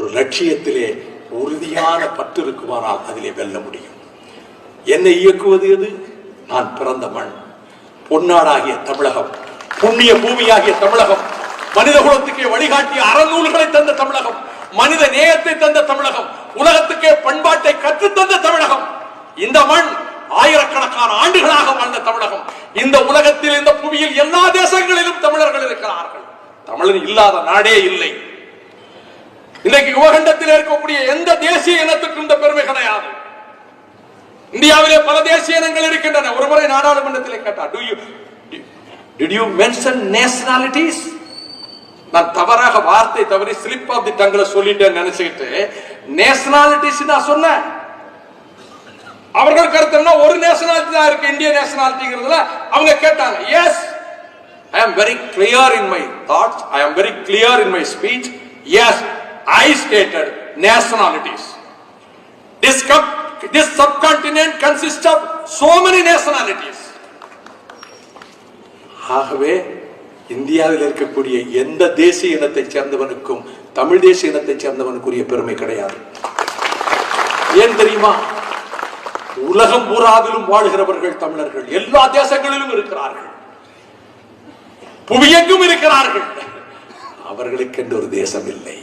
ஒரு லட்சியத்திலே உறுதியான பற்று இருக்குமானால் அதிலே வெல்ல முடியும். என்னை இயக்குவது எது? நான் பிறந்த மண், பொன்னாடாகிய தமிழகம், புண்ணிய பூமியாகிய தமிழகம், மனித குலத்துக்கே வழிகாட்டிய அறநூல்களை தந்த தமிழகம், மனித நேயத்தை தந்த தமிழகம், உலகத்துக்கே பண்பாட்டை கற்றுத்தந்த தமிழகம். இந்த மண் ஆயிரக்கணக்கான ஆண்டுகளாக வாழ்ந்த தமிழகம். இந்த உலகத்தில், இந்த புவியில் எல்லா தேசங்களிலும் தமிழர்கள் இருக்கிறார்கள். தமிழர் இல்லாத நாடே இல்லை. இன்றைக்கு யுவகண்டத்தில் இருக்கக்கூடிய எந்த தேசிய இனத்துக்கும் இந்த பெருமை கிடையாது. இந்தியாவிலே பல தேசிய இனங்கள் இருக்கின்றன. ஒருமுறை நாடாளுமன்றத்திலே கேட்டார், did you mention nationalities? நான் தவறாக வார்த்தை தவறி ஸ்லிப் ஆஃப் தி டங்ல சொல்லிட்டேன்னு நினைச்சுக்கிட்டு நேஷனாலிட்டிஸ் நான் சொன்னேன். அவர்கள் கருத்து என்ன, ஒரு நேஷனாலிட்டி தான் இருக்கு, இந்திய நேஷனாலிட்டிங்கிறதுல அவங்க கேட்டாங்க. Yes, I am very clear in my thoughts, I am very clear in my speech. Yes, I stated nationalities. This subcontinent consists of so many nationalities. ஆகவே இந்தியாவில் இருக்கக்கூடிய எந்த தேசிய இனத்தை சேர்ந்தவனுக்கும் தமிழ் தேசிய இனத்தை சேர்ந்தவனுக்குரிய பெருமை கிடையாது. ஏன் தெரியுமா? உலகம் பூராவிலும் வாழ்கிறவர்கள் தமிழர்கள். எல்லா தேசங்களிலும் இருக்கிறார்கள், புவியெங்கும் இருக்கிறார்கள். அவர்களுக்கு என்று ஒரு தேசம் இல்லை.